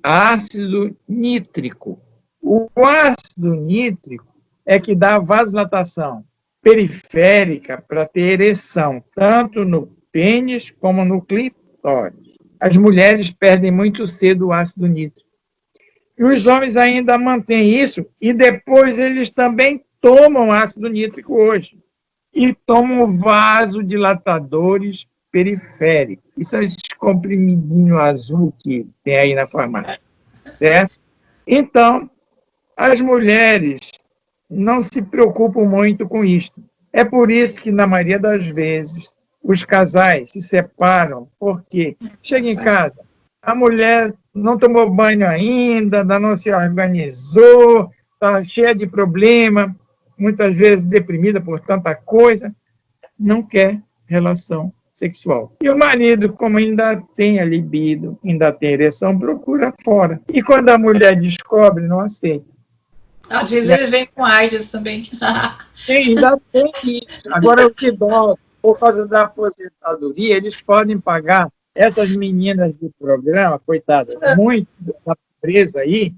ácido nítrico. O ácido nítrico é que dá vasodilatação periférica para ter ereção, tanto no pênis como no clitóris. As mulheres perdem muito cedo o ácido nítrico. E os homens ainda mantêm isso, e depois eles também tomam ácido nítrico hoje. e tomam vasodilatadores periféricos. Isso é esses comprimidinho azul que tem aí na farmácia, certo? Então, as mulheres não se preocupam muito com isto. É por isso que, na maioria das vezes, os casais se separam, porque chega em casa, a mulher não tomou banho ainda não se organizou, está cheia de problema, muitas vezes deprimida por tanta coisa, não quer relação sexual. E o marido, como ainda tem a libido, ainda tem ereção, procura fora. E quando a mulher descobre, não aceita. Às vezes eles vêm com AIDS também. Ainda tem isso. Agora, os idosos, por causa da aposentadoria, eles podem pagar essas meninas do programa, coitadas, muito da empresa aí,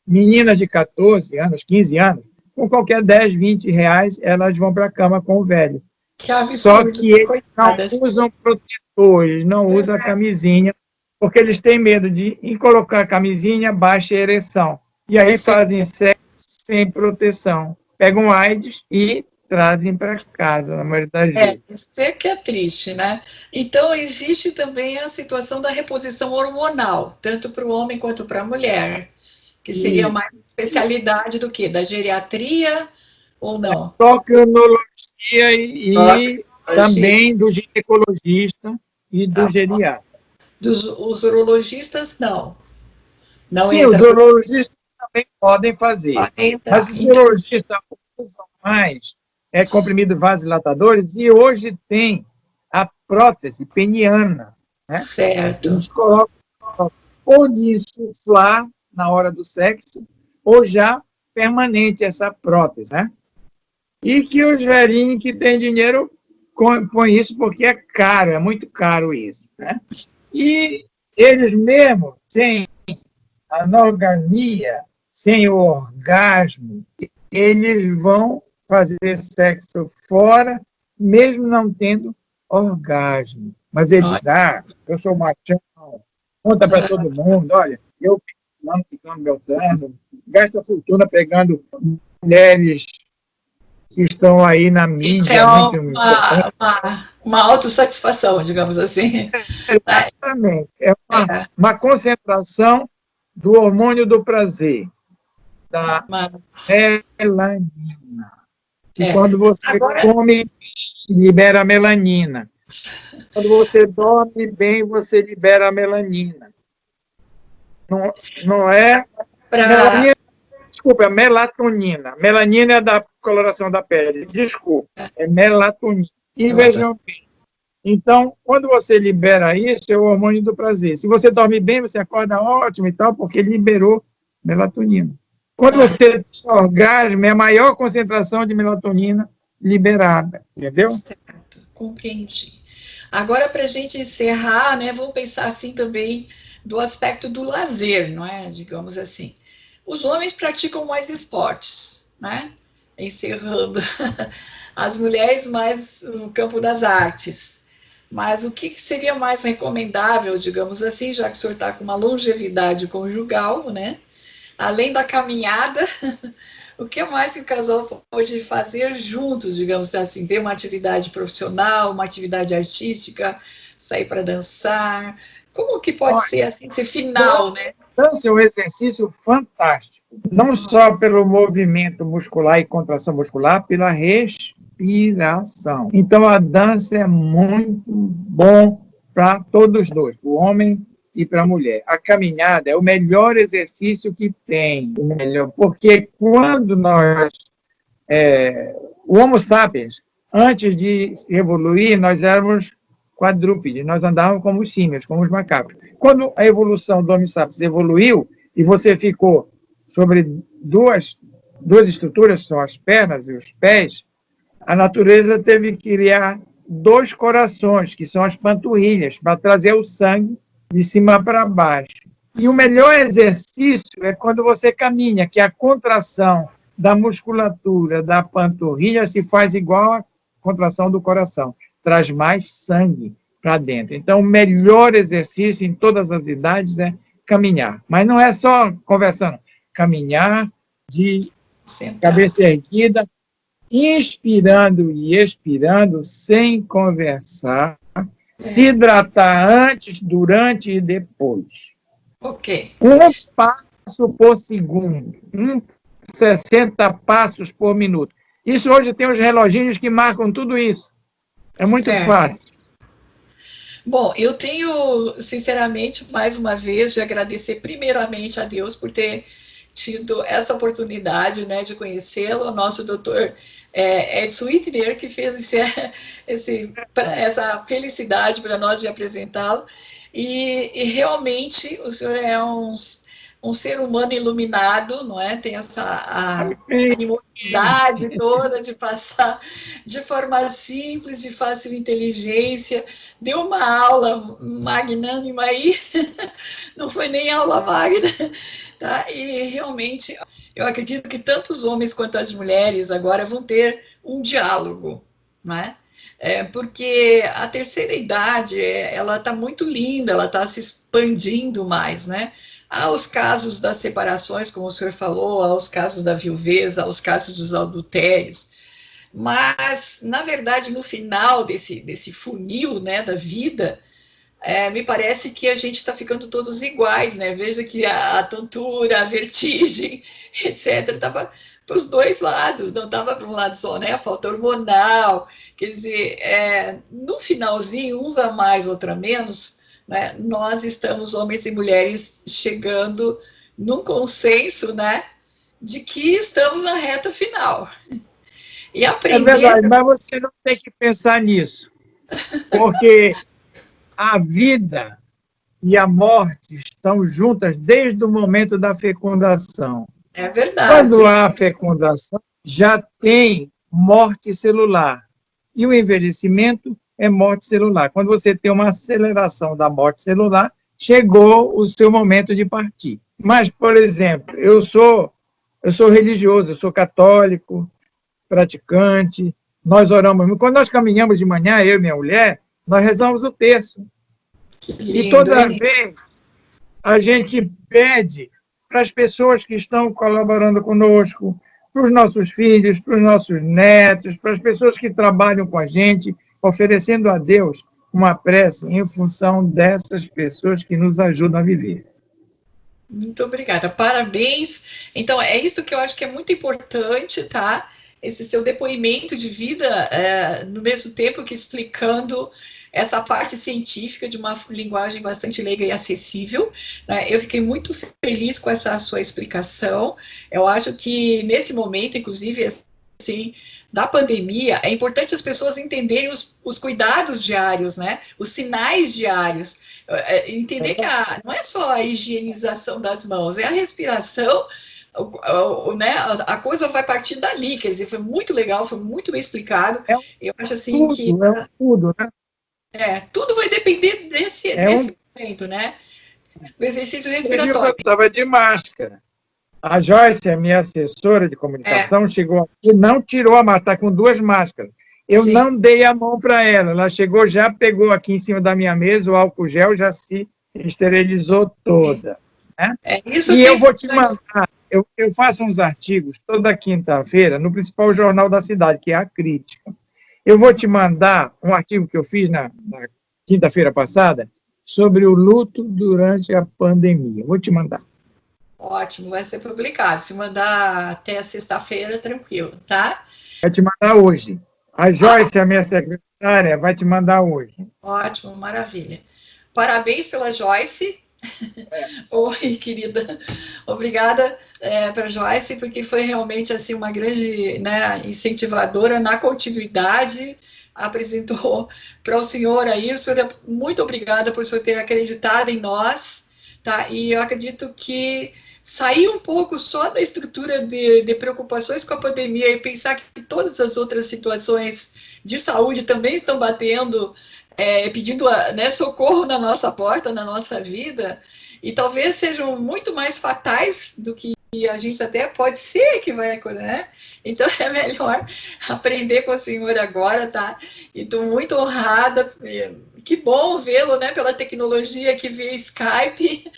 meninas de 14 anos, 15 anos, com qualquer 10, 20 reais, elas vão para a cama com o velho. Que absurdo, só que eles coitadas. não usam protetores, não usam camisinha, porque eles têm medo de, em colocar a camisinha, baixa a ereção. E aí fazem sexo sem proteção. Pegam AIDS e trazem para casa, na maioria das vezes. Isso é que é triste, né? Então, existe também a situação da reposição hormonal, tanto para o homem quanto para a mulher, que seria mais especialidade do que? Da geriatria ou não? Endocrinologia e também do ginecologista e do geriatra. Os urologistas, não. Não Sim, os urologistas também podem fazer. Mas os urologistas usam mais comprimidos vasodilatadores e hoje tem a prótese peniana. Né? Certo. Eles colocam ou de insuflar na hora do sexo, ou já permanente essa prótese. Né? E que os velhinhos que têm dinheiro põem isso porque é caro, é muito caro isso. Né? E eles mesmos, sem a anorgasmia, sem o orgasmo, eles vão fazer sexo fora, mesmo não tendo orgasmo. Mas eles eu sou machão, conta para todo mundo, olha, eu ficando beltrando, gasta fortuna pegando mulheres que estão aí na mídia. Isso é uma autossatisfação, digamos assim. Exatamente. É uma concentração do hormônio do prazer, da melanina. Que quando você come, libera melanina. Quando você dorme bem, você libera melanina. Não é melanina, desculpa, é melatonina. Melanina é da coloração da pele. Desculpa, é melatonina. E vejam bem. Então, quando você libera isso, é o hormônio do prazer. Se você dorme bem, você acorda ótimo e tal, porque liberou melatonina. Quando você tem orgasmo, é a maior concentração de melatonina liberada, entendeu? Certo, compreendi. Agora, para a gente encerrar, né, vamos pensar assim também do aspecto do lazer, não é? Digamos assim. Os homens praticam mais esportes, né? Encerrando. As mulheres mais no campo das artes. Mas o que seria mais recomendável, digamos assim, já que o senhor está com uma longevidade conjugal, né? Além da caminhada, o que mais que o casal pode fazer juntos, digamos assim? Ter uma atividade profissional, uma atividade artística, sair para dançar. Como que pode ser assim, esse final, né? Dança é um exercício fantástico, não só pelo movimento muscular e contração muscular, pela respiração. Então, a dança é muito bom para todos os dois, o homem e para a mulher. A caminhada é o melhor exercício que tem, o melhor, porque quando o Homo sapiens, antes de evoluir, nós éramos quadrúpedes, nós andávamos como os símios, como os macacos. Quando a evolução do Homo sapiens evoluiu e você ficou sobre duas estruturas, que são as pernas e os pés, a natureza teve que criar dois corações, que são as panturrilhas, para trazer o sangue de cima para baixo. E o melhor exercício é quando você caminha, que a contração da musculatura da panturrilha se faz igual à contração do coração. Traz mais sangue para dentro. Então, o melhor exercício em todas as idades é caminhar. Mas não é só conversando. Caminhar de cabeça erguida inspirando e expirando sem conversar, se hidratar antes, durante e depois. Ok. Um passo por segundo, 60 passos por minuto. Isso hoje tem os reloginhos que marcam tudo isso. É muito Certo. fácil. Bom, eu tenho, sinceramente, mais uma vez, de agradecer primeiramente a Deus por ter tido essa oportunidade, né, de conhecê-lo, o nosso doutor Edson Whitner, que fez essa felicidade para nós de apresentá-lo, e realmente o senhor é um ser humano iluminado, não é? Tem essa animosidade toda de passar de forma simples, de fácil inteligência, deu uma aula magnânima aí, não foi nem aula magna, tá? E realmente eu acredito que tanto os homens quanto as mulheres agora vão ter um diálogo, né? Porque a terceira idade ela está muito linda, ela está se expandindo mais, né? Há os casos das separações, como o senhor falou, há os casos da viuvez, há os casos dos adultérios, mas, na verdade, no final desse funil, né, da vida, me parece que a gente está ficando todos iguais, né? Veja que a tontura, a vertigem, etc., estava para os dois lados, não estava para um lado só, né? A falta hormonal, quer dizer, no finalzinho, uns a mais, outros a menos, né? Nós estamos, homens e mulheres, chegando num consenso, né? De que estamos na reta final. E É aprender. verdade, mas você não tem que pensar nisso, porque a vida e a morte estão juntas desde o momento da fecundação. É verdade. Quando há fecundação, já tem morte celular. E o envelhecimento é morte celular. Quando você tem uma aceleração da morte celular, chegou o seu momento de partir. Mas, por exemplo, eu sou religioso, eu sou católico, praticante, nós oramos. Quando nós caminhamos de manhã, eu e minha mulher, nós rezamos o terço. Que E lindo, toda hein? vez a gente pede para as pessoas que estão colaborando conosco, para os nossos filhos, para os nossos netos, para as pessoas que trabalham com a gente, oferecendo a Deus uma prece em função dessas pessoas que nos ajudam a viver. Muito obrigada, parabéns. Então, é isso que eu acho que é muito importante, tá? Esse seu depoimento de vida, no mesmo tempo que explicando essa parte científica de uma linguagem bastante leiga e acessível, né? Eu fiquei muito feliz com essa sua explicação. Eu acho que nesse momento, inclusive, assim, da pandemia, é importante as pessoas entenderem os cuidados diários, né? Os sinais diários. Entender que não é só a higienização das mãos, é a respiração, né? A coisa vai partir dali, quer dizer, foi muito legal, foi muito bem explicado. É um Eu acho assim que tudo, é um tudo, né? tudo vai depender É um... desse momento, né? Do exercício Você viu que eu respiratório. estava de máscara. A Joyce, a minha assessora de É, comunicação, chegou aqui e não tirou a máscara, está com duas máscaras. Eu sim. não dei a mão para ela. Ela chegou, já pegou aqui em cima da minha mesa o álcool gel, já se esterilizou toda. Né? É isso E que é eu vou te importante. mandar, eu faço uns artigos toda quinta-feira no principal jornal da cidade, que é a Crítica. Eu vou te mandar um artigo que eu fiz na quinta-feira passada sobre o luto durante a pandemia. Vou te mandar. Ótimo, vai ser publicado. Se mandar até sexta-feira, tranquilo, tá? Vai te mandar hoje. A Joyce, a minha secretária, vai te mandar hoje. Ótimo, maravilha. Parabéns pela Joyce. Oi, querida. Obrigada para a Joyce, porque foi realmente assim uma grande, né, incentivadora na continuidade. Apresentou para o senhor aí. O senhor, muito obrigada por o senhor ter acreditado em nós, tá? E eu acredito que sair um pouco só da estrutura de preocupações com a pandemia e pensar que todas as outras situações de saúde também estão batendo, pedindo, né, socorro na nossa porta, na nossa vida, e talvez sejam muito mais fatais do que a gente até pode ser que vai acontecer, né? Então é melhor aprender com o senhor agora, tá? E estou muito honrada, que bom vê-lo, né, pela tecnologia que via Skype,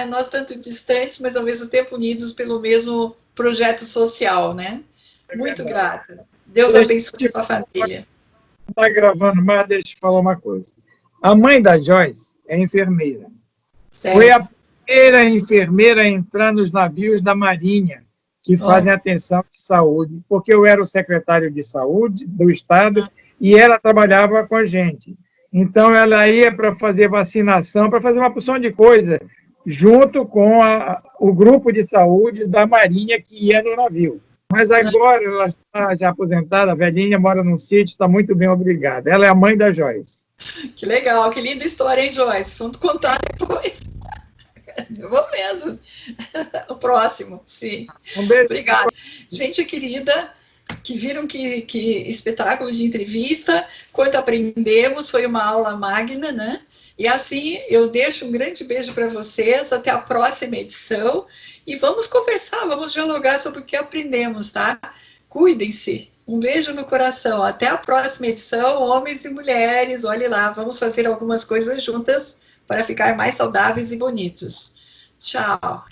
nós tanto distantes, mas ao mesmo tempo unidos pelo mesmo projeto social, né? Muito grata. Deus abençoe a família. Não está gravando mais, deixa eu te falar uma coisa. A mãe da Joyce é enfermeira. Certo. Foi a primeira enfermeira a entrar nos navios da Marinha, que fazem atenção de saúde, porque eu era o secretário de saúde do Estado e ela trabalhava com a gente. Então, ela ia para fazer vacinação, para fazer uma porção de coisa, junto com o grupo de saúde da Marinha que ia no navio. Mas agora ela está já aposentada, a velhinha, mora num sítio, está muito bem, obrigada. Ela é a mãe da Joyce. Que legal, que linda história, hein, Joyce? Vamos contar depois. Eu vou mesmo. O próximo, sim. Um beijo. Obrigada. Gente querida, que viram que espetáculo de entrevista, quanto aprendemos, foi uma aula magna, né? E assim, eu deixo um grande beijo para vocês, até a próxima edição, e vamos conversar, vamos dialogar sobre o que aprendemos, tá? Cuidem-se. Um beijo no coração. Até a próxima edição, homens e mulheres. Olhe lá, vamos fazer algumas coisas juntas para ficar mais saudáveis e bonitos. Tchau.